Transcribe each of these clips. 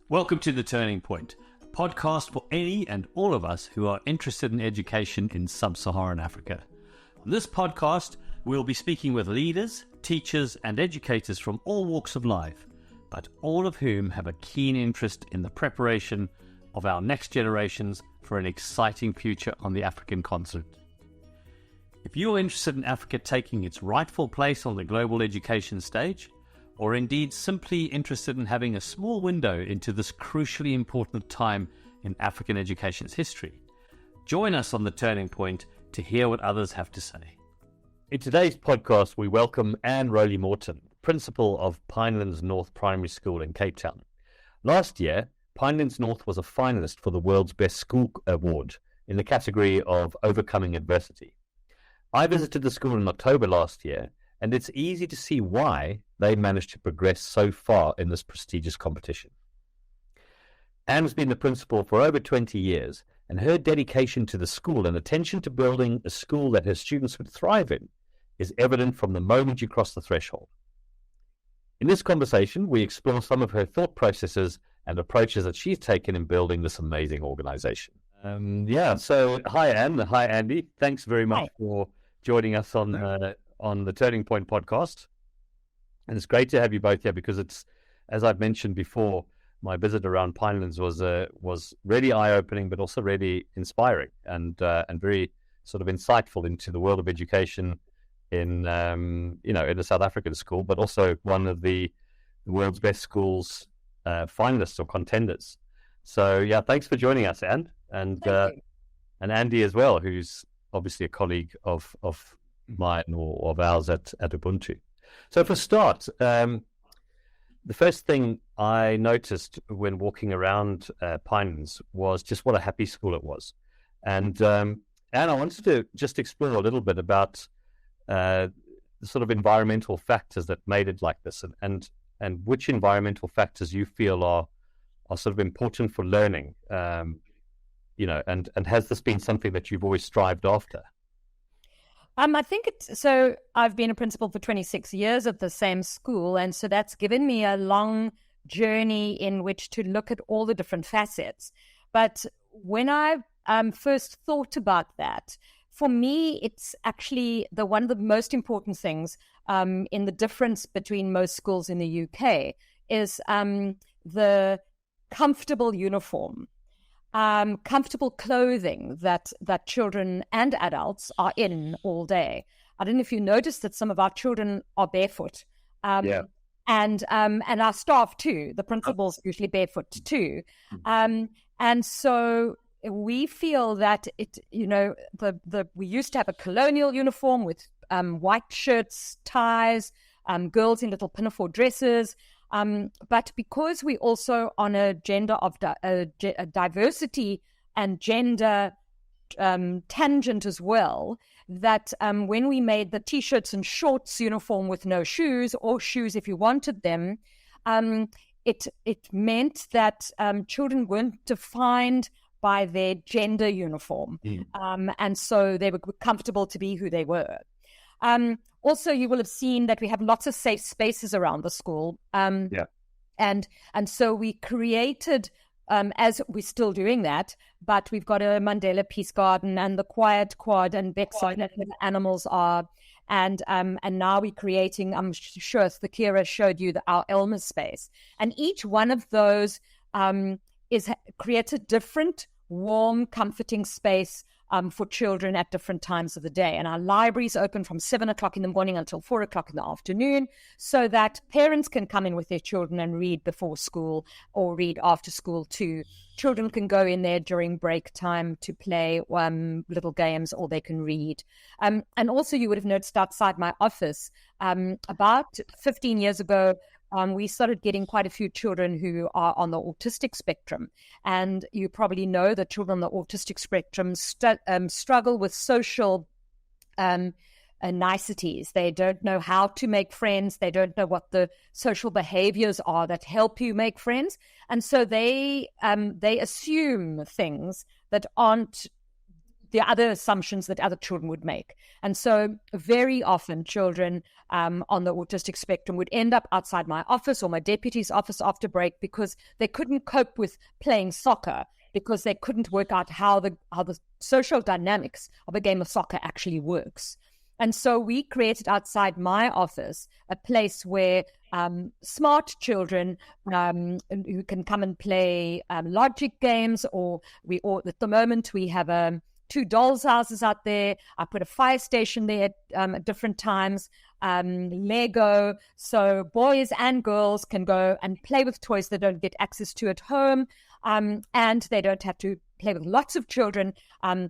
Welcome to The Turning Point, a podcast for any and all of us who are interested in education in Sub Saharan Africa. On this podcast, we'll be speaking with leaders, teachers, and educators from all walks of life, but all of whom have a keen interest in the preparation of our next generations for an exciting future on the African continent. If you're interested in Africa taking its rightful place on the global education stage, or indeed simply interested in having a small window into this crucially important time in African education's history, join us on The Turning Point to hear what others have to say. In today's podcast, we welcome Ann Rowley Morton, principal of Pinelands North Primary School in Cape Town. Last year, Pinelands North was a finalist for the World's Best School Award in the category of Overcoming Adversity. I visited the school in October last year, and it's easy to see why they managed to progress so far in this prestigious competition. Anne has been the principal for over 20 years, and her dedication to the school and attention to building a school that her students would thrive in is evident from the moment you cross the threshold. In this conversation, we explore some of her thought processes and approaches that she's taken in building this amazing organization. So hi, Anne. Hi, Andy. Thanks very much for joining us on the Turning Point podcast. And it's great to have you both here because it's, as I've mentioned before, my visit around Pinelands was really eye-opening, but also really inspiring and very sort of insightful into the world of education in a South African school, but also one of the world's best schools finalists or contenders. So yeah, thanks for joining us, Anne, and Andy as well, who's obviously a colleague of mine or of ours at Ubuntu. So for start, the first thing I noticed when walking around Pinelands was just what a happy school it was. And Anne, I wanted to just explore a little bit about the sort of environmental factors that made it like this, and which environmental factors you feel are sort of important for learning, and has this been something that you've always strived after? I think so I've been a principal for 26 years at the same school, and so that's given me a long journey in which to look at all the different facets. But when I first thought about that, for me, it's actually one of the most important things in the difference between most schools in the UK is the comfortable uniform. Comfortable clothing that children and adults are in all day. I don't know if you noticed that some of our children are barefoot, and our staff too. The principals usually barefoot too, and so we feel that we used to have a colonial uniform with white shirts, ties, girls in little pinafore dresses. But because we also on a gender of diversity and gender tangent as well, that when we made the T-shirts and shorts uniform with no shoes, or shoes if you wanted them, it meant that children weren't defined by their gender uniform. And so they were comfortable to be who they were. Also, you will have seen that we have lots of safe spaces around the school. And so we created, as we're still doing that, but we've got a Mandela Peace Garden and the Quiet Quad and Beckside where the animals are. And now we're creating, I'm sure Thakira showed you our Elmer space. And each one of those creates a different, warm, comforting space for children at different times of the day. And our library is open from 7 o'clock in the morning until 4 o'clock in the afternoon, so that parents can come in with their children and read before school or read after school too. Children can go in there during break time to play little games, or they can read. And also you would have noticed outside my office, about 15 years ago, we started getting quite a few children who are on the autistic spectrum. And you probably know that children on the autistic spectrum struggle with social niceties. They don't know how to make friends. They don't know what the social behaviors are that help you make friends. And so they assume things that aren't the other assumptions that other children would make. And so very often children on the autistic spectrum would end up outside my office or my deputy's office after break because they couldn't cope with playing soccer, because they couldn't work out how the social dynamics of a game of soccer actually works. And so we created outside my office a place where smart children who can come and play logic games, or at the moment we have 2 dolls houses out there. I put a fire station there at different times, Lego, so boys and girls can go and play with toys they don't get access to at home, and they don't have to play with lots of children. A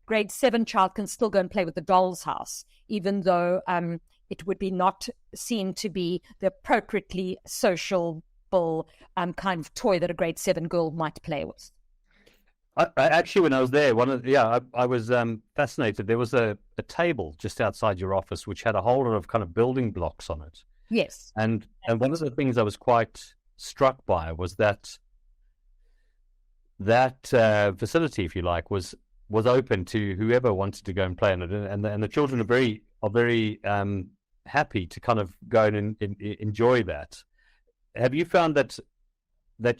grade 7 child can still go and play with the doll's house, even though it would be not seen to be the appropriately sociable kind of toy that a grade 7 girl might play with. I actually, when I was there, I was fascinated. There was a table just outside your office which had a whole lot of kind of building blocks on it. Yes. And one of the things I was quite struck by was that facility, if you like, was open to whoever wanted to go and play in it, and the children are very happy to kind of go and enjoy that. Have you found that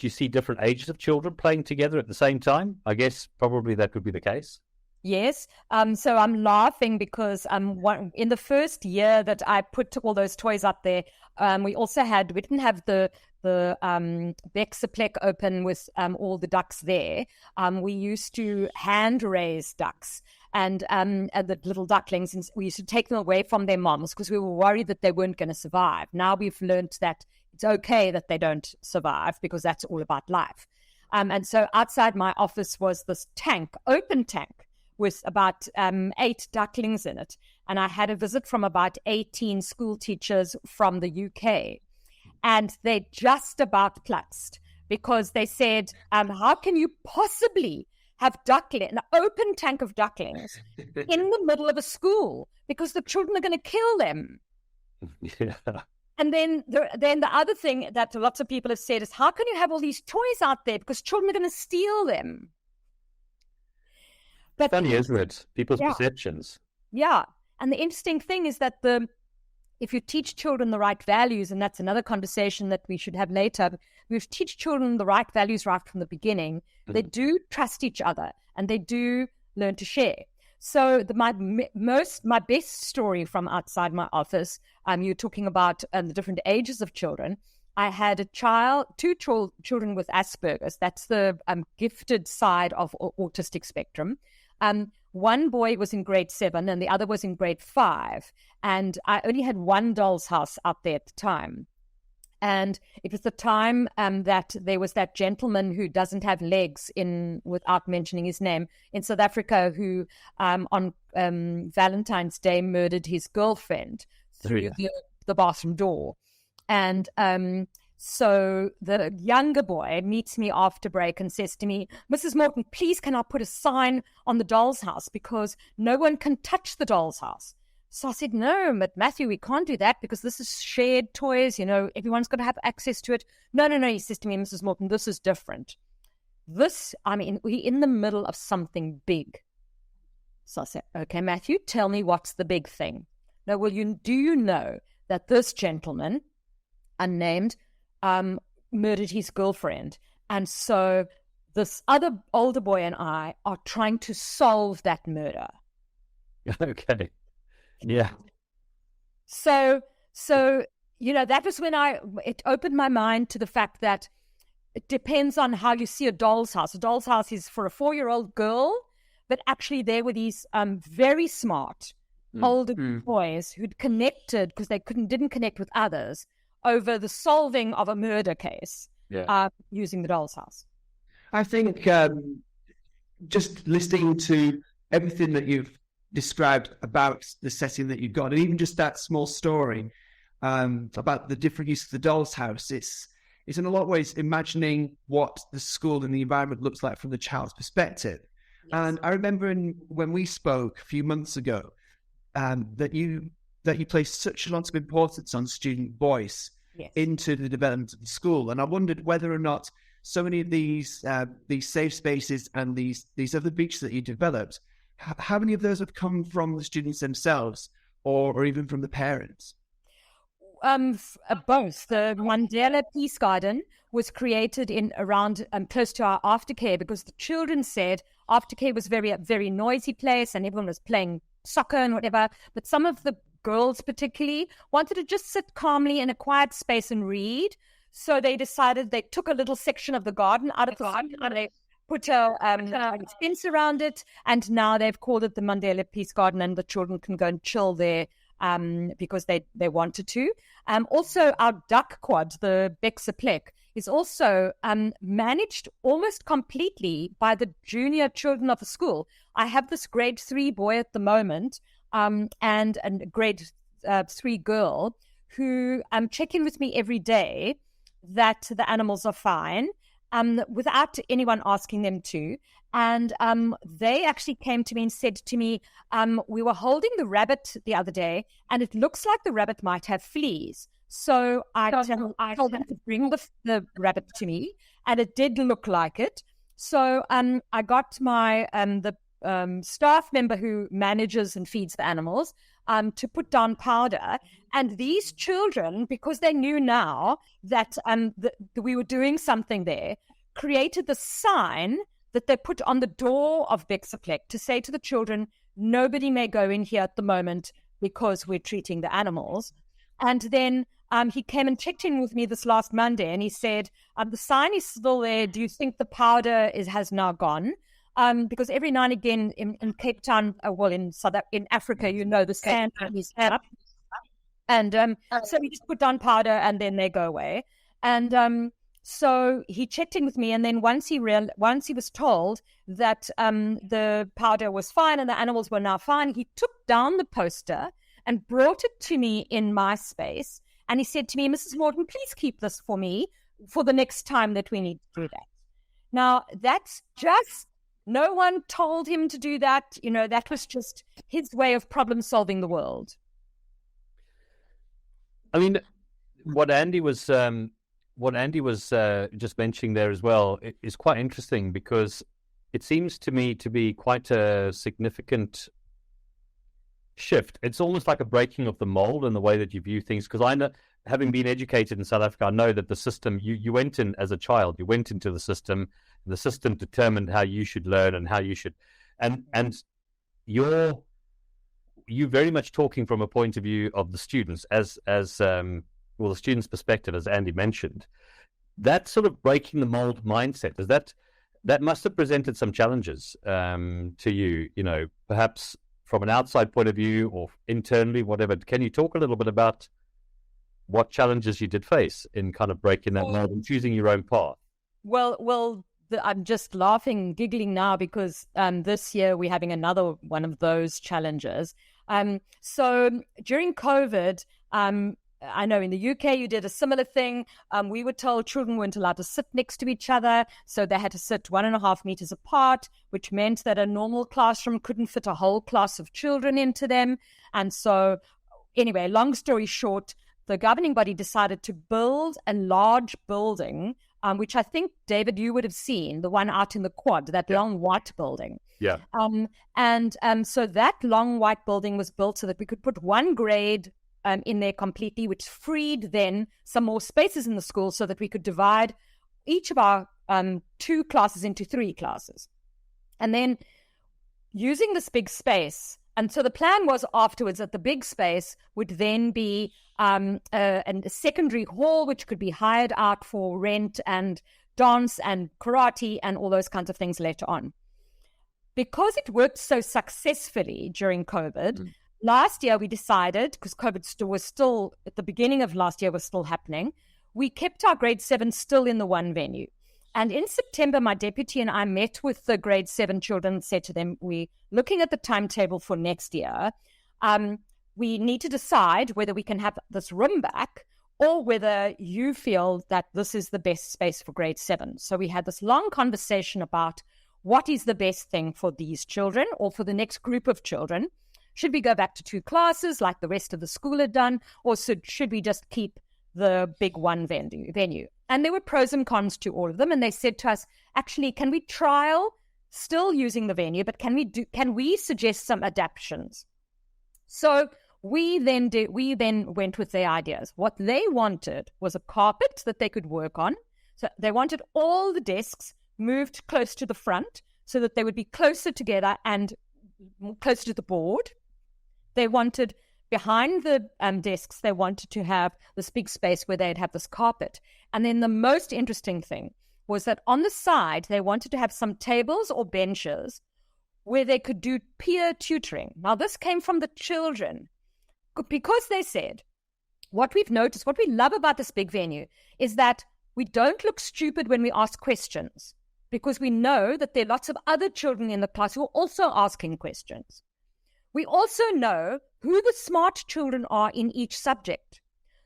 you see different ages of children playing together at the same time? I guess probably that could be the case. Yes. So I'm laughing because in the first year that I put all those toys up there, we didn't have the Bexaplek open with all the ducks there. We used to hand raise ducks and the little ducklings, and we used to take them away from their moms because we were worried that they weren't going to survive. Now we've learned that it's okay that they don't survive because that's all about life. And so outside my office was this open tank, with about 8 ducklings in it. And I had a visit from about 18 school teachers from the UK. And they just about platzed because they said, how can you possibly have an open tank of ducklings in the middle of a school? Because the children are going to kill them. Yeah. And then the other thing that lots of people have said is, how can you have all these toys out there? Because children are going to steal them. But funny, isn't it? People's perceptions. Yeah. And the interesting thing is that if you teach children the right values, and that's another conversation that we should have later, we teach children the right values right from the beginning, they do trust each other and they do learn to share. So my best story from outside my office, you're talking about the different ages of children. I had two children with Asperger's. That's the gifted side of autistic spectrum. One boy was in grade 7 and the other was in grade 5. And I only had one doll's house out there at the time. And it was the time that there was that gentleman who doesn't have legs, without mentioning his name, in South Africa, who on Valentine's Day murdered his girlfriend through the bathroom door. And so the younger boy meets me after break and says to me, Mrs. Morton, please can I put a sign on the doll's house because no one can touch the doll's house? So I said, no, but Matthew, we can't do that because this is shared toys. Everyone's got to have access to it. No. He says to me, Mrs. Morton, this is different. We're in the middle of something big. So I said, okay, Matthew, tell me what's the big thing. No, well, do you know that this gentleman, unnamed, murdered his girlfriend? And so this other older boy and I are trying to solve that murder. Okay. Yeah. So that was when it opened my mind to the fact that it depends on how you see a doll's house. A doll's house is for a 4-year-old girl, but actually there were these very smart older boys who'd connected because they didn't connect with others over the solving of a murder case using the doll's house. I think just listening to everything that you've described about the setting that you've got, and even just that small story about the different use of the doll's house, it's in a lot of ways imagining what the school and the environment looks like from the child's perspective. Yes. And I remember when we spoke a few months ago that you placed such a lot of importance on student voice into the development of the school, and I wondered whether or not so many of these safe spaces and these other beaches that you developed, how many of those have come from the students themselves or even from the parents? Both. The Mandela Peace Garden was created in around close to our aftercare, because the children said aftercare was a very noisy place and everyone was playing soccer and whatever. But some of the girls particularly wanted to just sit calmly in a quiet space and read. So they decided, they took a little section of the garden out of the garden and they put a fence around it. And now they've called it the Mandela Peace Garden, and the children can go and chill there because they wanted to. Also, our duck quad, the Bexaplek, is also managed almost completely by the junior children of the school. I have this grade 3 boy at the moment and a grade 3 girl who check in with me every day that the animals are fine without anyone asking them to. And they actually came to me and said to me, we were holding the rabbit the other day and it looks like the rabbit might have fleas. So I told them to bring the rabbit to me, and it did look like it. So I got my the staff member who manages and feeds the animals to put down powder. And these children, because they knew now that we were doing something there, created the sign that they put on the door of Bexaplek to say to the children, nobody may go in here at the moment because we're treating the animals. And then he came and checked in with me this last Monday, and he said, the sign is still there. Do you think the powder has now gone? Because every now and again in Cape Town, in Africa, the sand is up. And so we just put down powder and then they go away. And so he checked in with me, and then once he was told that the powder was fine and the animals were now fine, he took down the poster and brought it to me in my space. And he said to me, Mrs. Morton, please keep this for me for the next time that we need to do that. Now, that's just, no one told him to do that. That was just his way of problem solving the world. I mean, what Andy was just mentioning there as well is quite interesting, because it seems to me to be quite a significant shift. It's almost like a breaking of the mold in the way that you view things. Because I know, having been educated in South Africa, I know that the system, you went in as a child, you went into the system determined how you should learn and how you should, and you're very much talking from a point of view of the students as the students' perspective, as Andy mentioned. That sort of breaking the mold mindset, that must have presented some challenges to you, perhaps from an outside point of view or internally, whatever. Can you talk a little bit about what challenges you did face in kind of breaking that mold and choosing your own path? Well, I'm just laughing, giggling now, because this year we're having another one of those challenges. So during COVID, I know in the UK you did a similar thing. We were told children weren't allowed to sit next to each other, so they had to sit 1.5 meters apart, which meant that a normal classroom couldn't fit a whole class of children into them. And so, anyway, long story short, the governing body decided to build a large building, which I think, David, you would have seen, the one out in the quad, that long white building. Yeah. So that long white building was built so that we could put one grade in there completely, which freed then some more spaces in the school so that we could divide each of our 2 classes into 3 classes. And then using this big space, and so the plan was afterwards that the big space would then be a secondary hall, which could be hired out for rent and dance and karate and all those kinds of things later on. Because it worked so successfully during COVID, last year we decided, because COVID was still, at the beginning of last year was still happening, we kept our grade 7 still in the one venue. And in September, my deputy and I met with the grade 7 children and said to them, we're looking at the timetable for next year. We need to decide whether we can have this room back or whether you feel that this is the best space for grade 7. So we had this long conversation about what is the best thing for these children or for the next group of children. Should we go back to 2 classes like the rest of the school had done, or should we just keep the big one venue? And there were pros and cons to all of them. And they said to us, actually, can we trial still using the venue, but can we suggest some adaptations? So we then went with their ideas. What they wanted was a carpet that they could work on. So they wanted all the desks moved close to the front so that they would be closer together and closer to the board. They wanted behind the desks, they wanted to have this big space where they'd have this carpet. And then the most interesting thing was that on the side, they wanted to have some tables or benches where they could do peer tutoring. Now, this came from the children because they said, what we've noticed, what we love about this big venue is that we don't look stupid when we ask questions because we know that there are lots of other children in the class who are also asking questions. We also know who the smart children are in each subject.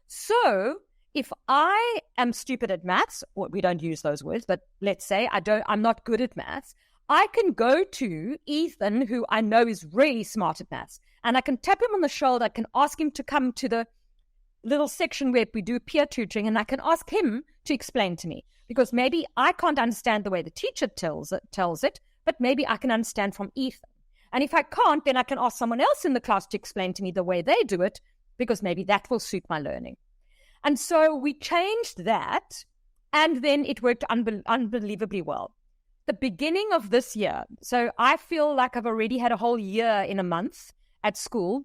So if I am stupid at maths, well, we don't use those words, but let's say I'm not good at maths, I can go to Ethan, who I know is really smart at maths, and I can tap him on the shoulder. I can ask him to come to the little section where we do peer tutoring, and I can ask him to explain to me, because maybe I can't understand the way the teacher tells it, but maybe I can understand from Ethan. And if I can't, then I can ask someone else in the class to explain to me the way they do it, because maybe that will suit my learning. And so we changed that, and then it worked unbelievably well. The beginning of this year, so I feel like I've already had a whole year in a month at school,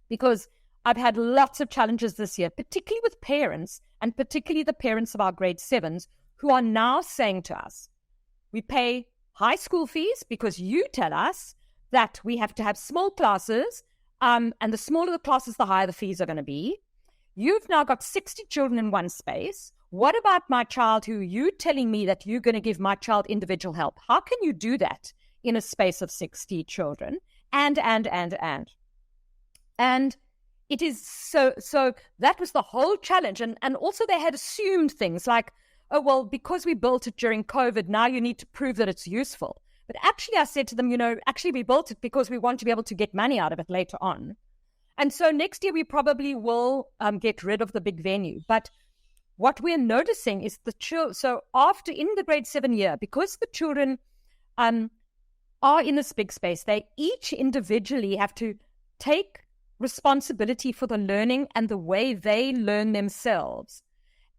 because I've had lots of challenges this year, particularly with parents, and particularly the parents of our grade 7s, who are now saying to us, we pay high school fees because you tell us that we have to have small classes, and the smaller the classes, the higher the fees are going to be. You've now got 60 children in one space. What about my child who you telling me that you're going to give my child individual help? How can you do that in a space of 60 children? And it is so that was the whole challenge. And also they had assumed things like, oh, well, because we built it during COVID, now you need to prove that it's useful. But actually I said to them, actually we built it because we want to be able to get money out of it later on. And so next year we probably will get rid of the big venue. But what we're noticing is so after in the grade 7 year, because the children are in this big space, they each individually have to take responsibility for the learning and the way they learn themselves.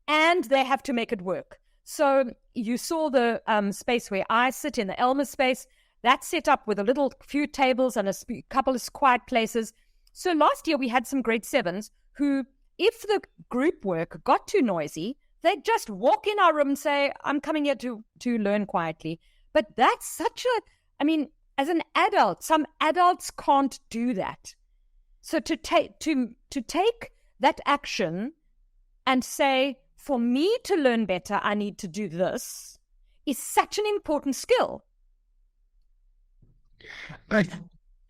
And they have to make it work. So you saw the space where I sit in the Elmer space. That's set up with a little few tables and a couple of quiet places. So last year we had some grade 7s who, if the group work got too noisy, they'd just walk in our room and say, I'm coming here to learn quietly. But that's as an adult, some adults can't do that. So to take that action and say, for me to learn better, I need to do this, is such an important skill.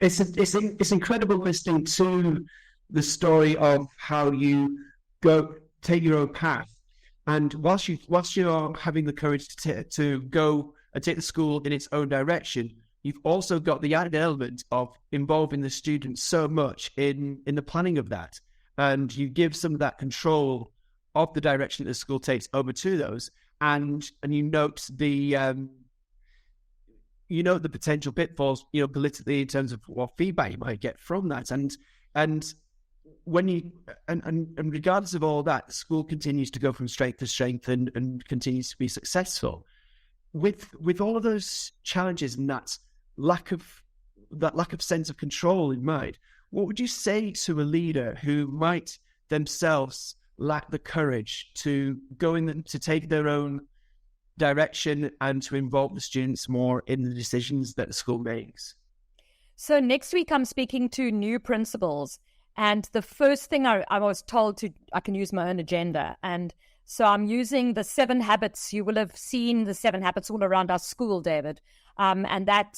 It's incredible listening to the story of how you take your own path, and whilst you're having the courage to go and take the school in its own direction, you've also got the added element of involving the students so much in the planning of that, and you give some of that control of the direction that the school takes over to those, and you note the the potential pitfalls, politically, in terms of what feedback you might get from that, and when you and regardless of all that, the school continues to go from strength to strength and continues to be successful. With all of those challenges and that lack of sense of control in mind, what would you say to a leader who might themselves lack the courage to to take their own direction and to involve the students more in the decisions that the school makes? So next week I'm speaking to new principals, and the first thing I was told I can use my own agenda, and so I'm using the 7 habits. You will have seen the 7 habits all around our school, David, and that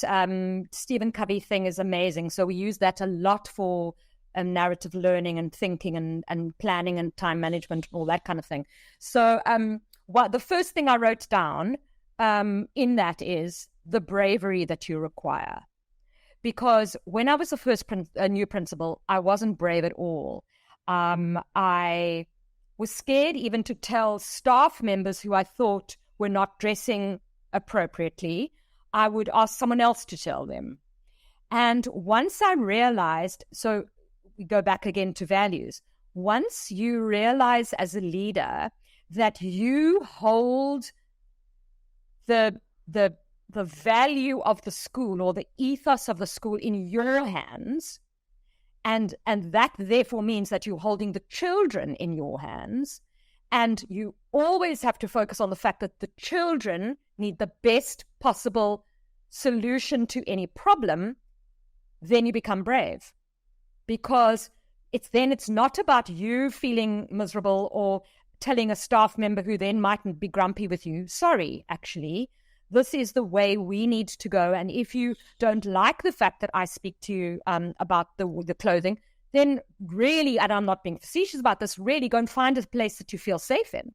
Stephen Covey thing is amazing. So we use that a lot for narrative learning and thinking and planning and time management, all that kind of thing. So the first thing I wrote down in that is the bravery that you require. Because when I was the first new principal, I wasn't brave at all. I was scared even to tell staff members who I thought were not dressing appropriately. I would ask someone else to tell them. And once I realized, so we go back again to values. Once you realize as a leader that you hold the value of the school or the ethos of the school in your hands, and that therefore means that you're holding the children in your hands, and you always have to focus on the fact that the children need the best possible solution to any problem, then you become brave. Because it's not about you feeling miserable or telling a staff member who then mightn't be grumpy with you, sorry, actually, this is the way we need to go. And if you don't like the fact that I speak to you about the clothing, then really, and I'm not being facetious about this, really go and find a place that you feel safe in.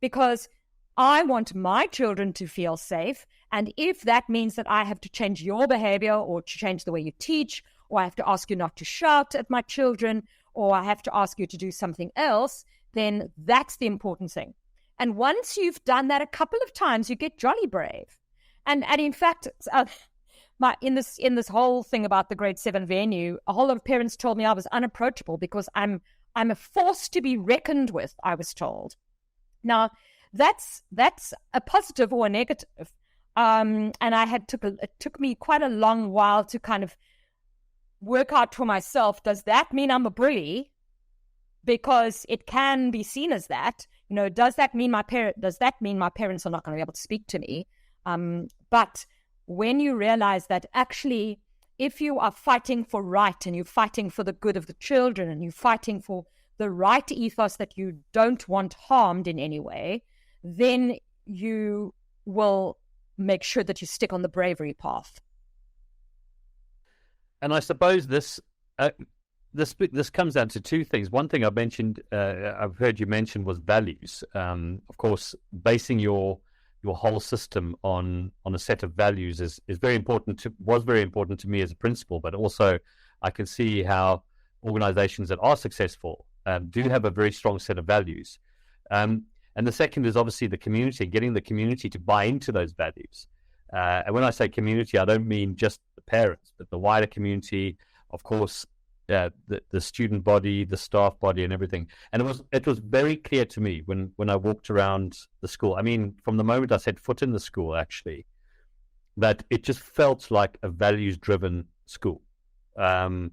Because I want my children to feel safe. And if that means that I have to change your behavior or to change the way you teach, or I have to ask you not to shout at my children, or I have to ask you to do something else, then that's the important thing. And once you've done that a couple of times, you get jolly brave. And in fact, in this whole thing about the grade 7 venue, a whole lot of parents told me I was unapproachable because I'm a force to be reckoned with, I was told. Now, that's a positive or a negative. And it took me quite a long while to kind of work out for myself, does that mean I'm a bully? Because it can be seen as that. Does that mean my parents are not going to be able to speak to me? But when you realize that actually, if you are fighting for right and you're fighting for the good of the children and you're fighting for the right ethos that you don't want harmed in any way, then you will make sure that you stick on the bravery path. And I suppose this comes down to two things. One thing I've heard you mention was values. Of course, basing your whole system on a set of values was very important to me as a principal, but also I can see how organizations that are successful do have a very strong set of values. And the second is obviously the community, getting the community to buy into those values. And when I say community, I don't mean just the parents, but the wider community, of course, the student body, the staff body, and everything. And it was very clear to me when I walked around the school. I mean, from the moment I set foot in the school, actually, that it just felt like a values-driven school. Can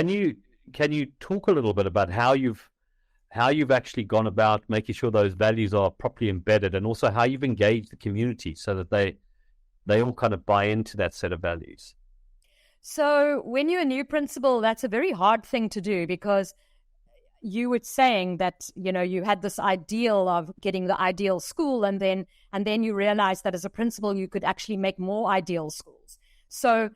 you talk a little bit about how you've actually gone about making sure those values are properly embedded, and also how you've engaged the community so that they all kind of buy into that set of values? So when you're a new principal, that's a very hard thing to do, because you were saying that, you had this ideal of getting the ideal school, and then you realized that as a principal, you could actually make more ideal schools. So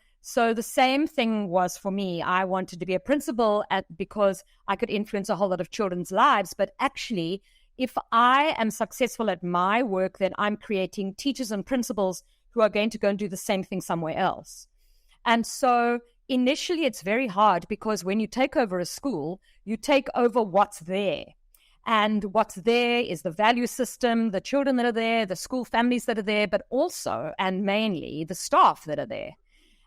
the same thing was for me. I wanted to be a principal because I could influence a whole lot of children's lives. But actually, if I am successful at my work, then I'm creating teachers and principals who are going to go and do the same thing somewhere else. And so initially it's very hard, because when you take over a school, you take over what's there. And what's there is the value system, the children that are there, the school families that are there, but also and mainly the staff that are there.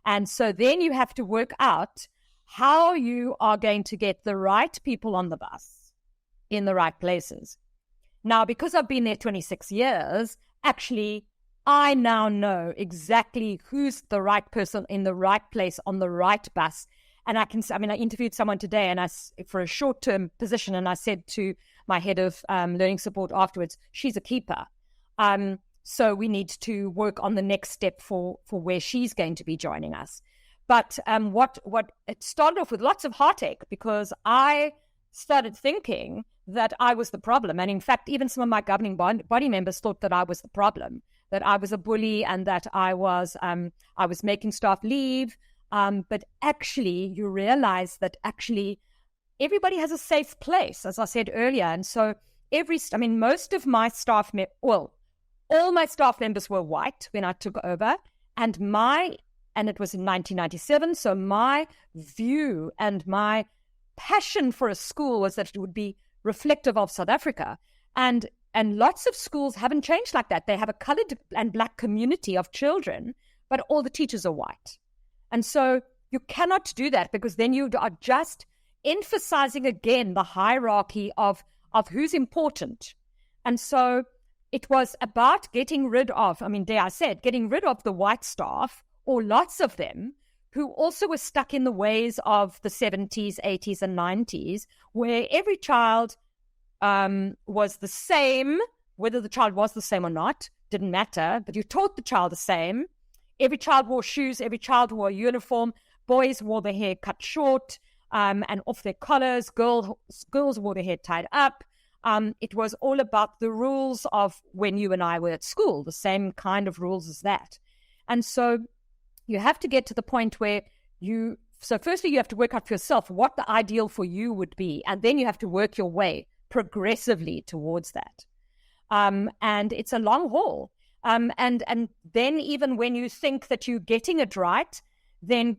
And so then you have to work out how you are going to get the right people on the bus in the right places. Now, because I've been there 26 years, actually, I now know exactly who's the right person in the right place on the right bus. And I interviewed someone today and for a short-term position, and I said to my head of learning support afterwards, she's a keeper. So we need to work on the next step for where she's going to be joining us. But what it started off with lots of heartache, because I started thinking that I was the problem. And in fact, even some of my governing body members thought that I was the problem, that I was a bully, and that I was making staff leave. But actually, you realize that actually everybody has a safe place, as I said earlier. And so most of my staff, all my staff members were white when I took over, and it was in 1997. So my view and my passion for a school was that it would be reflective of South Africa. And lots of schools haven't changed like that. They have a colored and black community of children, but all the teachers are white. And so you cannot do that, because then you are just emphasizing again the hierarchy of who's important. And so it was about getting rid of, getting rid of the white staff, or lots of them, who also were stuck in the ways of the 70s, 80s, and 90s, where every child was the same. Whether the child was the same or not didn't matter, but you taught the child the same. Every child wore shoes, every child wore a uniform. Boys wore their hair cut short and off their collars. Girls wore their hair tied up. It was all about the rules of when you and I were at school, the same kind of rules as that. And so you have to get to the point where firstly, you have to work out for yourself what the ideal for you would be, and then you have to work your way progressively towards that. And it's a long haul. And then even when you think that you're getting it right, then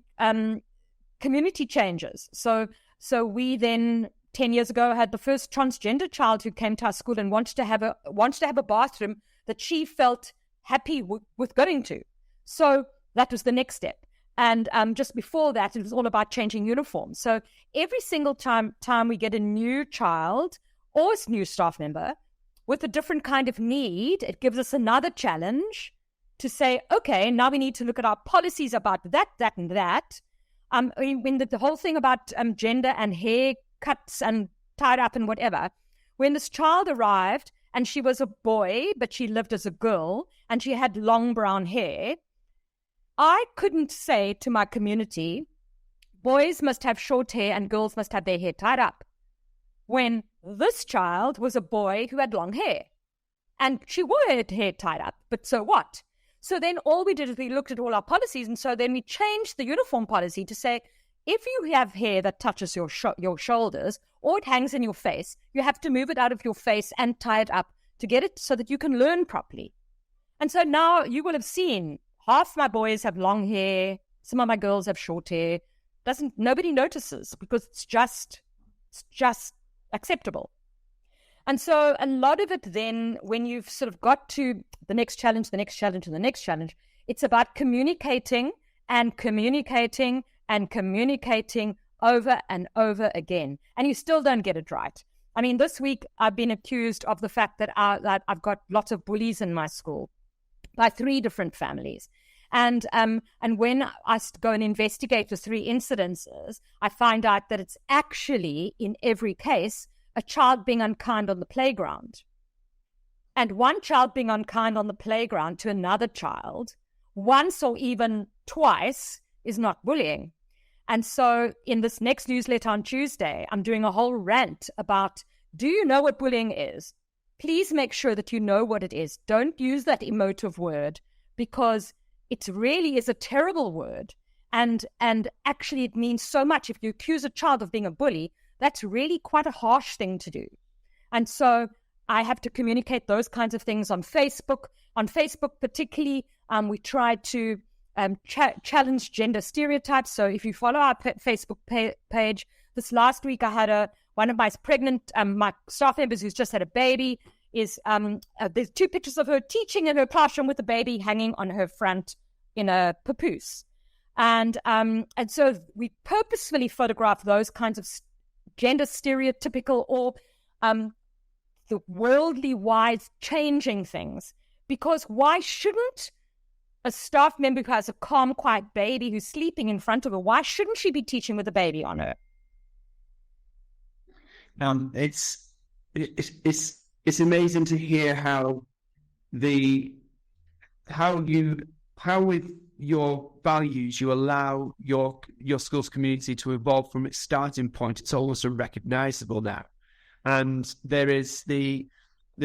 community changes. So we then 10 years ago had the first transgender child who came to our school and wanted to have a bathroom that she felt happy with going to. So that was the next step. And just before that, it was all about changing uniforms. So every single time we get a new child or a new staff member with a different kind of need, it gives us another challenge to say, okay, now we need to look at our policies about that, and that. When the whole thing about gender and hair cuts and tied up and whatever, when this child arrived and she was a boy, but she lived as a girl and she had long brown hair, I couldn't say to my community, boys must have short hair and girls must have their hair tied up, when this child was a boy who had long hair and she wore her hair tied up, but so what? So then all we did is we looked at all our policies, and so then we changed the uniform policy to say, if you have hair that touches your shoulders or it hangs in your face, you have to move it out of your face and tie it up to get it so that you can learn properly. And so now you will have seen half my boys have long hair, some of my girls have short hair. Nobody notices because it's just acceptable. And so a lot of it then, when you've sort of got to the next challenge, and the next challenge, it's about communicating and communicating and communicating over and over again. And you still don't get it right. I mean, this week I've been accused of the fact that I've got lots of bullies in my school by 3 different families. And when I go and investigate the 3 incidences, I find out that it's actually, in every case, a child being unkind on the playground. And one child being unkind on the playground to another child, once or even twice, is not bullying. And so in this next newsletter on Tuesday, I'm doing a whole rant about, do you know what bullying is? Please make sure that you know what it is. Don't use that emotive word, because it really is a terrible word. And actually it means so much. If you accuse a child of being a bully, that's really quite a harsh thing to do. And so I have to communicate those kinds of things on Facebook. On Facebook particularly, we try to challenge gender stereotypes. So if you follow our Facebook page, this last week I had one of my my staff members who's just had a baby, there's 2 pictures of her teaching in her classroom with a baby hanging on her front in a papoose. And so we purposefully photograph those kinds of gender stereotypical or the worldly wise changing things, because why shouldn't a staff member who has a calm, quiet baby who's sleeping in front of her, why shouldn't she be teaching with a baby on her? It's amazing to hear how with your values you allow your school's community to evolve from its starting point. It's almost unrecognizable now, and there's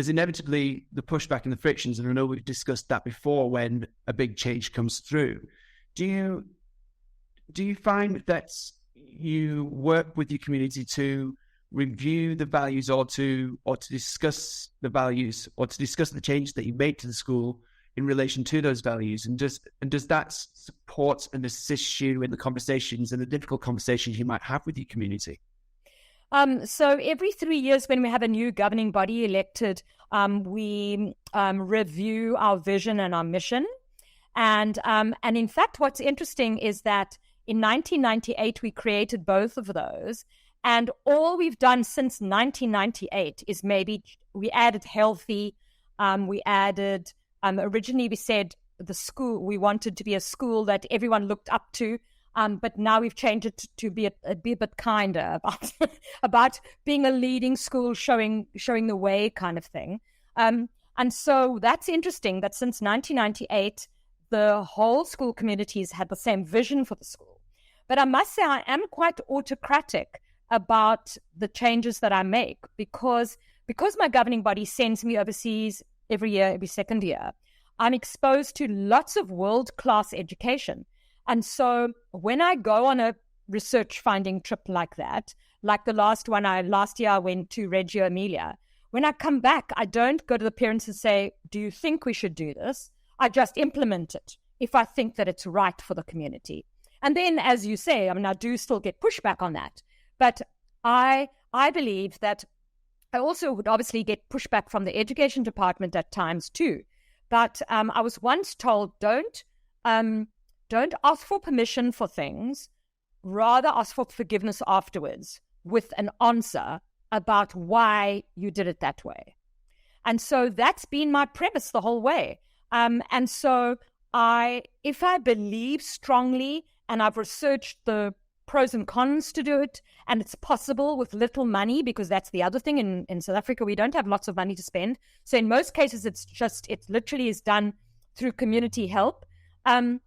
inevitably the pushback and the frictions, and I know we've discussed that before when a big change comes through. Do you find that you work with your community to review the values or to discuss the values or to discuss the changes that you make to the school in relation to those values? And does that support and assist you in the conversations and the difficult conversations you might have with your community? So every 3 years when we have a new governing body elected, we review our vision and our mission. And in fact, what's interesting is that in 1998, we created both of those. And all we've done since 1998 is maybe we added healthy. We added, originally we said the school, we wanted to be a school that everyone looked up to. But now we've changed it to be a bit kinder about being a leading school, showing the way kind of thing. And so that's interesting that since 1998, the whole school community has had the same vision for the school. But I must say I am quite autocratic about the changes that I make because my governing body sends me overseas every year, every second year. I'm exposed to lots of world-class education. And so when I go on a research finding trip like that, like the last year I went to Reggio Emilia, when I come back, I don't go to the parents and say, do you think we should do this? I just implement it if I think that it's right for the community. And then, as you say, I do still get pushback on that. But I believe that I also would obviously get pushback from the education department at times too. But I was once told, don't ask for permission for things, rather ask for forgiveness afterwards with an answer about why you did it that way. And so that's been my premise the whole way. And so if I believe strongly and I've researched the pros and cons to do it, and it's possible with little money, because that's the other thing in South Africa, we don't have lots of money to spend. So in most cases, it literally is done through community help. And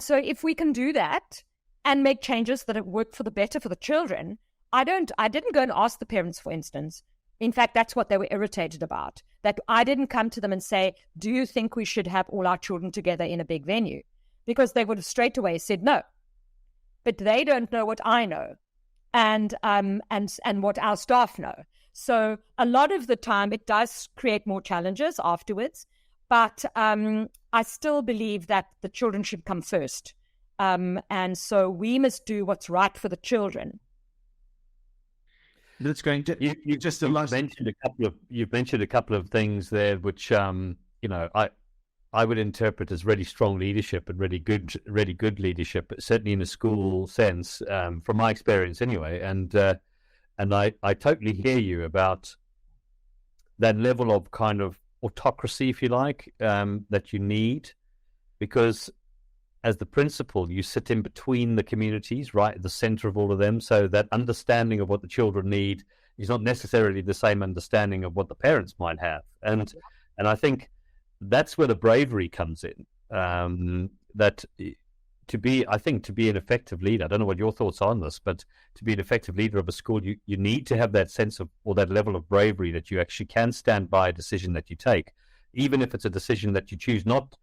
so if we can do that and make changes that work for the better for the children, I didn't go and ask the parents, for instance. In fact, that's what they were irritated about, that I didn't come to them and say, do you think we should have all our children together in a big venue? Because they would have straight away said no. But they don't know what I know and what our staff know. So a lot of the time it does create more challenges afterwards. But I still believe that the children should come first. And so we must do what's right for the children. That's going to you've mentioned a couple of things there which I would interpret as really strong leadership and really good leadership, certainly in a school sense, from my experience anyway. And I totally hear you about that level of kind of autocracy, if you like, that you need, because as the principal, you sit in between the communities, right at the center of all of them. So that understanding of what the children need is not necessarily the same understanding of what the parents might have. And I think that's where the bravery comes in. That to be an effective leader, I don't know what your thoughts are on this, but to be an effective leader of a school, you need to have that sense of, or that level of bravery that you actually can stand by a decision that you take, even if it's a decision that you choose not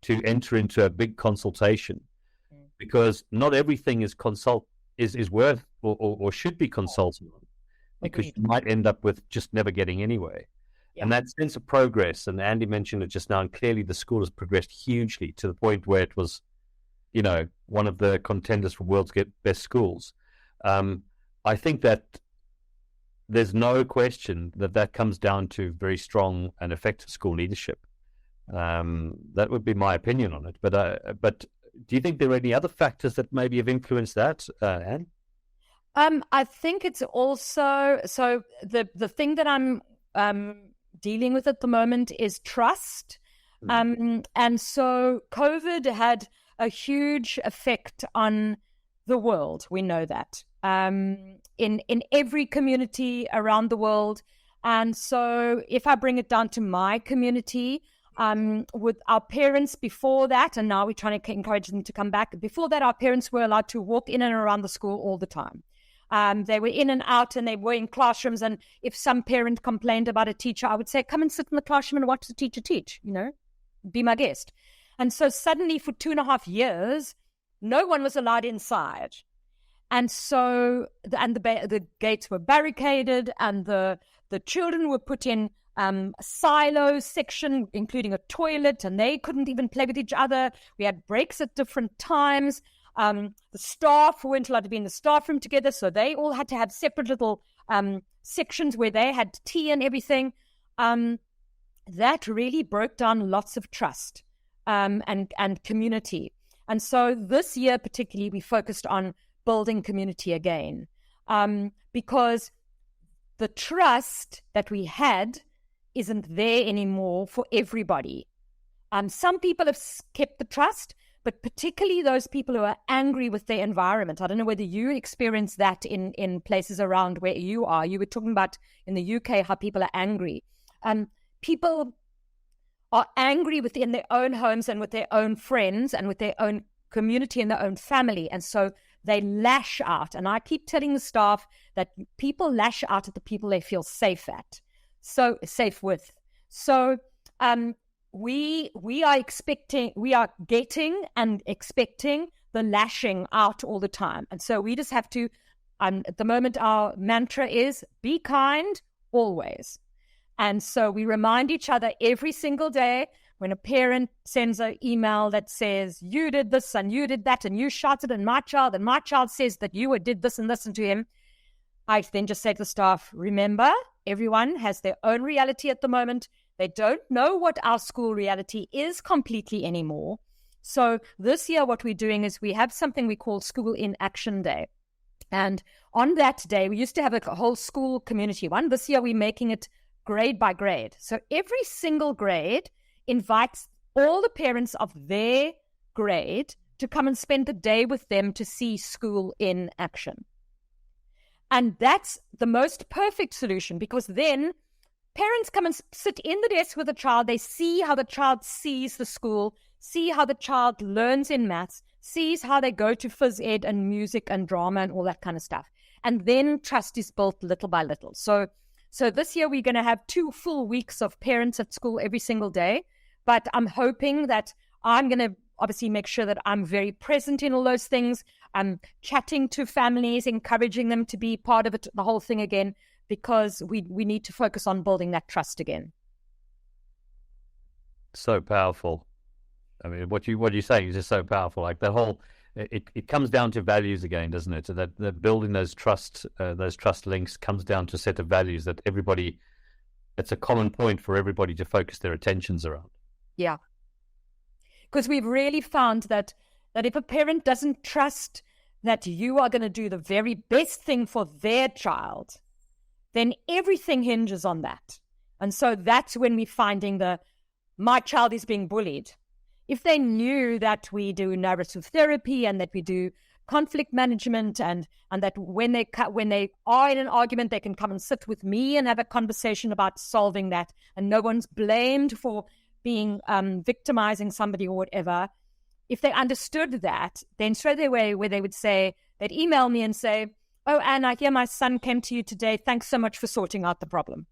to enter into a big consultation, because not everything is worth or should be consulted on, because you might end up with just never getting anywhere. Yeah. And that sense of progress, and Andy mentioned it just now, and clearly the school has progressed hugely to the point where it was, one of the contenders for world's best schools. I think that there's no question that comes down to very strong and effective school leadership. That would be my opinion on it. But do you think there are any other factors that maybe have influenced that, Anne? I think it's also, so the thing that I'm dealing with at the moment is trust. And so COVID had a huge effect on the world. We know that in every community around the world. And so if I bring it down to my community, with our parents before that, and now we're trying to encourage them to come back. Before that, our parents were allowed to walk in and around the school all the time. They were in and out, and they were in classrooms. And if some parent complained about a teacher, I would say, come and sit in the classroom and watch the teacher teach, be my guest. And so suddenly for 2.5 years, no one was allowed inside. And so, the gates were barricaded, and the children were put in a silo section, including a toilet, and they couldn't even play with each other. We had breaks at different times. The staff weren't allowed to be in the staff room together, so they all had to have separate little sections where they had tea and everything. That really broke down lots of trust and community. And so this year particularly, we focused on building community again, because the trust that we had isn't there anymore for everybody. Some people have kept the trust, but particularly those people who are angry with their environment. I don't know whether you experience that in places around where you are. You were talking about in the UK how people are angry. People are angry within their own homes and with their own friends and with their own community and their own family. And so they lash out. And I keep telling the staff that people lash out at the people they feel safe with. So we are getting and expecting the lashing out all the time. And so we just have to, at the moment, our mantra is be kind always. And so we remind each other every single day when a parent sends an email that says, you did this and you did that and you shouted at my child and my child says that you did this and listen to him. I then just say to the staff, remember, everyone has their own reality at the moment. They don't know what our school reality is completely anymore. So this year what we're doing is we have something we call School in Action Day. And on that day, we used to have a whole school community one. This year we're making it grade by grade. So every single grade invites all the parents of their grade to come and spend the day with them to see school in action. And that's the most perfect solution, because then parents come and sit in the desk with the child. They see how the child sees the school, see how the child learns in maths, sees how they go to phys ed and music and drama and all that kind of stuff. And then trust is built little by little. So this year we're going to have 2 full weeks of parents at school every single day. But I'm hoping that I'm going to obviously make sure that I'm very present in all those things. I'm chatting to families, encouraging them to be part of it, the whole thing again, because we need to focus on building that trust again. So powerful. I mean, what you're saying is just so powerful. Like that whole, it comes down to values again, doesn't it? So that building those trust links comes down to a set of values that everybody, it's a common point for everybody to focus their attentions around. Yeah. Because we've really found that if a parent doesn't trust that you are going to do the very best thing for their child, then everything hinges on that. And so that's when we're finding my child is being bullied. If they knew that we do narrative therapy and that we do conflict management and that when they are in an argument, they can come and sit with me and have a conversation about solving that, and no one's blamed for being victimizing somebody or whatever. If they understood that, then straight away where they would say, they'd email me and say, oh, Anne, I hear my son came to you today. Thanks so much for sorting out the problem.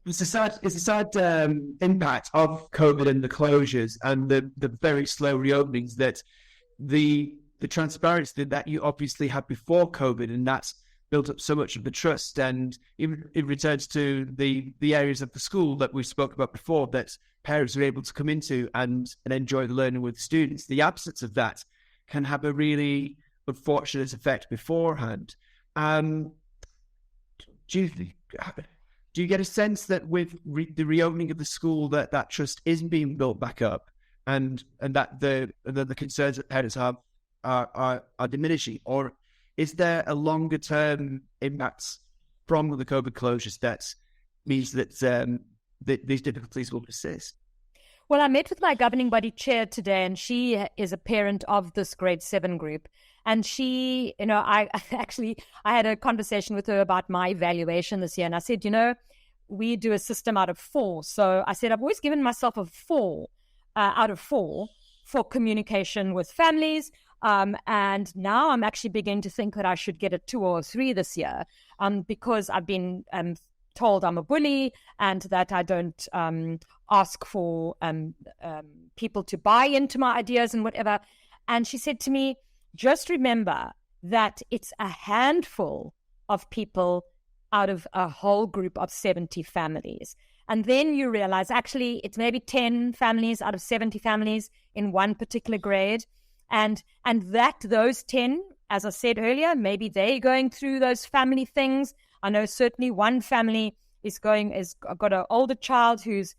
It's a sad impact of COVID and the closures and the very slow reopenings that the transparency that you obviously had before COVID, and that's built up so much of the trust. And even it returns to the areas of the school that we spoke about before that parents are able to come into and enjoy the learning with students. The absence of that can have a really unfortunate effect beforehand. Do you get a sense that with the reopening of the school that trust isn't being built back up, and that the concerns that parents have are diminishing, or is there a longer term impact from the COVID closures that means that these difficulties will persist? Well, I met with my governing body chair today, and she is a parent of this grade 7 group. And she, I had a conversation with her about my evaluation this year. And I said, we do a system out of 4. So I said, I've always given myself a 4 out of 4 for communication with families. And now I'm actually beginning to think that I should get a 2 or a 3 this year, because I've been told I'm a bully and that I don't ask for people to buy into my ideas and whatever. And she said to me, just remember that it's a handful of people out of a whole group of 70 families. And then you realize actually it's maybe 10 families out of 70 families in one particular grade. And that those 10 as I said earlier, maybe they're going through those family things. I know certainly one family is got an older child who's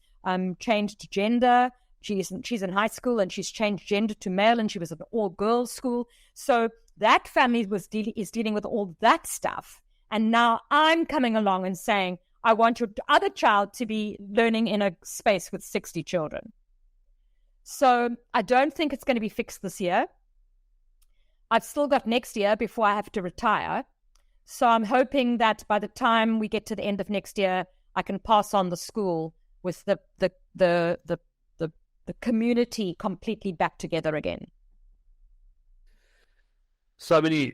changed gender. She's in high school and she's changed gender to male, and she was at an all-girls school. So that family is dealing with all that stuff. And now I'm coming along and saying, I want your other child to be learning in a space with 60 children. So I don't think it's going to be fixed this year. I've still got next year before I have to retire. So I'm hoping that by the time we get to the end of next year, I can pass on the school with the community completely back together again. So many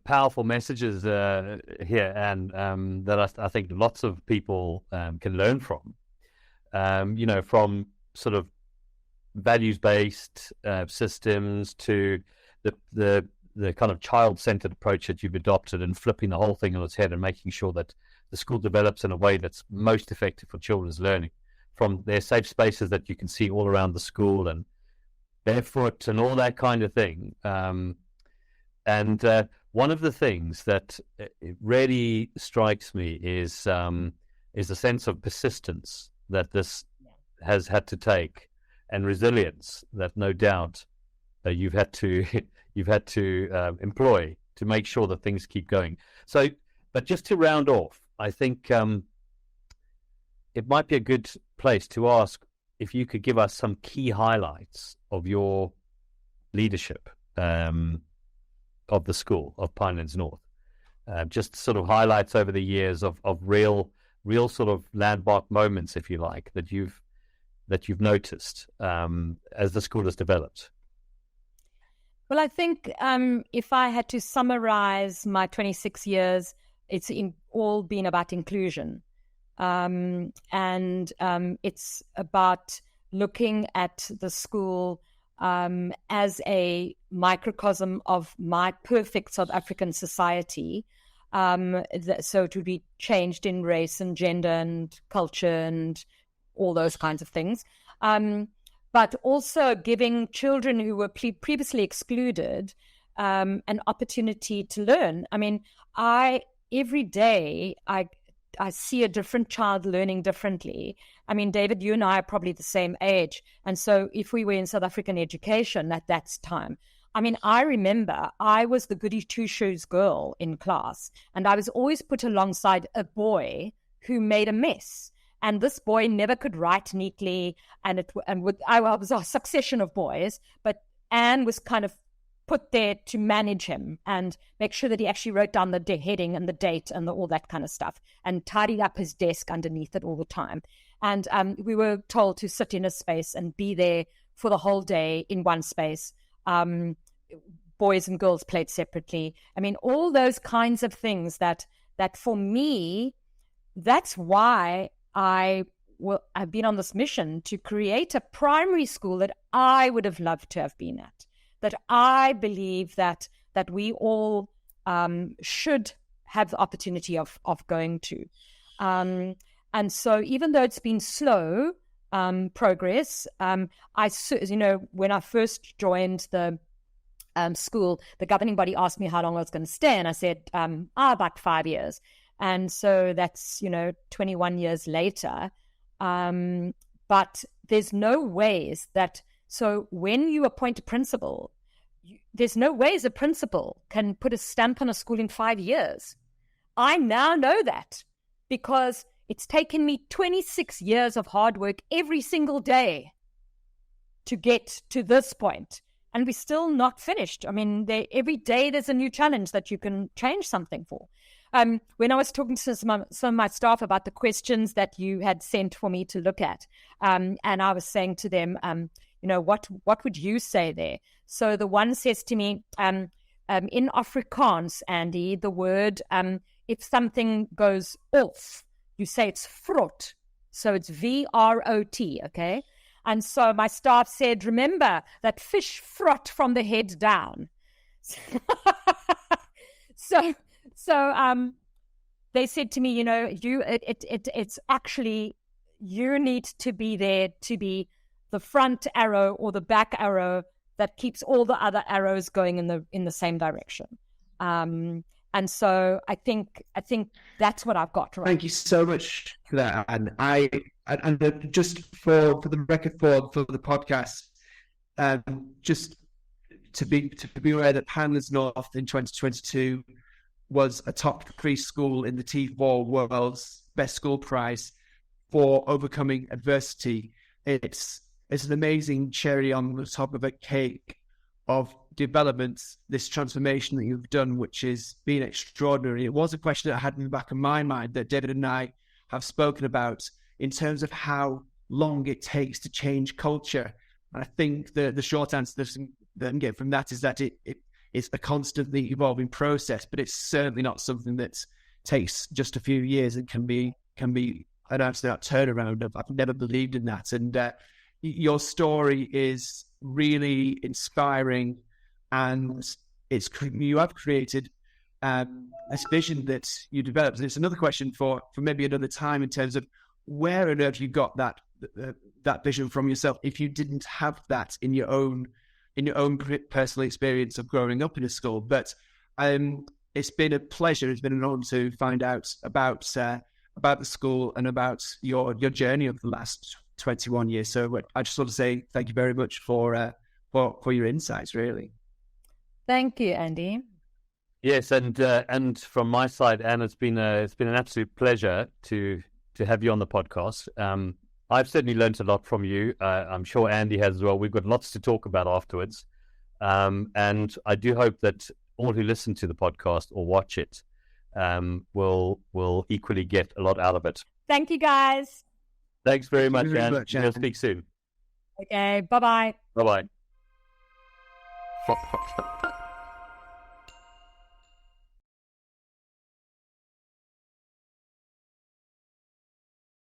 powerful messages here, and that I think lots of people can learn from. From sort of values-based systems to the kind of child-centered approach that you've adopted, and flipping the whole thing on its head and making sure that the school develops in a way that's most effective for children's learning. From their safe spaces that you can see all around the school, and barefoot and all that kind of thing. And one of the things that really strikes me is a sense of persistence that this has had to take, and resilience that no doubt you've had to employ to make sure that things keep going. So, but just to round off, I think it might be a good place to ask if you could give us some key highlights of your leadership of the school of Pinelands North. Just sort of highlights over the years of real sort of landmark moments, if you like, that you've noticed as the school has developed. Well, I think if I had to summarize my 26 years, it's all been about inclusion. And it's about looking at the school as a microcosm of my perfect South African society. So it would be changed in race and gender and culture and all those kinds of things. But also giving children who were previously excluded an opportunity to learn. I mean, every day I see a different child learning differently. I mean, David, you and I are probably the same age. And so if we were in South African education at that time, I mean, I remember I was the goody two-shoes girl in class, and I was always put alongside a boy who made a mess. And this boy never could write neatly, I was a succession of boys, but Anne was kind of put there to manage him and make sure that he actually wrote down the heading and the date and all that kind of stuff, and tidied up his desk underneath it all the time. And we were told to sit in a space and be there for the whole day in one space. Boys and girls played separately. I mean, all those kinds of things that for me, that's why I've been on this mission to create a primary school that I would have loved to have been at, that I believe that we all should have the opportunity of going to. And so even though it's been slow progress, when I first joined the school, the governing body asked me how long I was going to stay, and I said, about 5 years. And so that's, 21 years later. But there's no ways that, so when you appoint a principal, there's no ways a principal can put a stamp on a school in 5 years. I now know that because it's taken me 26 years of hard work every single day to get to this point. And we're still not finished. I mean, every day there's a new challenge that you can change something for. When I was talking to some of my staff about the questions that you had sent for me to look at, and I was saying to them, what would you say there? So the one says to me, in Afrikaans, Andy, the word, if something goes off, you say it's vrot. So it's V-R-O-T, okay? And so my staff said, remember that fish vrot from the head down. So they said to me, it's actually, you need to be there to be the front arrow or the back arrow that keeps all the other arrows going in the same direction. And so I think that's what I've got. Right? Thank you so much for that. And just for the record, for the podcast, just to be aware that Pinelands North in 2022 was a top 3 school in the T4 World's Best School Prize for overcoming adversity. It's an amazing cherry on the top of a cake of development, this transformation that you've done, which has been extraordinary. It was a question that I had in the back of my mind that David and I have spoken about in terms of how long it takes to change culture. And I think the short answer that I can get from that is that it's a constantly evolving process, but it's certainly not something that takes just a few years and can be an absolute turnaround. I've never believed in that. And your story is really inspiring, and you have created this vision that you developed. And it's another question for maybe another time in terms of where on earth you got that vision from yourself if you didn't have that in your own personal experience of growing up in a school. But it's been a pleasure. It's been an honor to find out about the school and about your journey of the last 21 years. So I just want to say thank you very much for your insights, really. Thank you, Andy. Yes, and from my side, Anne, it's been an absolute pleasure to have you on the podcast. I've certainly learned a lot from you. I'm sure Andy has as well. We've got lots to talk about afterwards. And I do hope that all who listen to the podcast or watch it will equally get a lot out of it. Thank you, guys. Thanks very much, Anne. We'll speak soon. Okay, bye-bye. Bye-bye.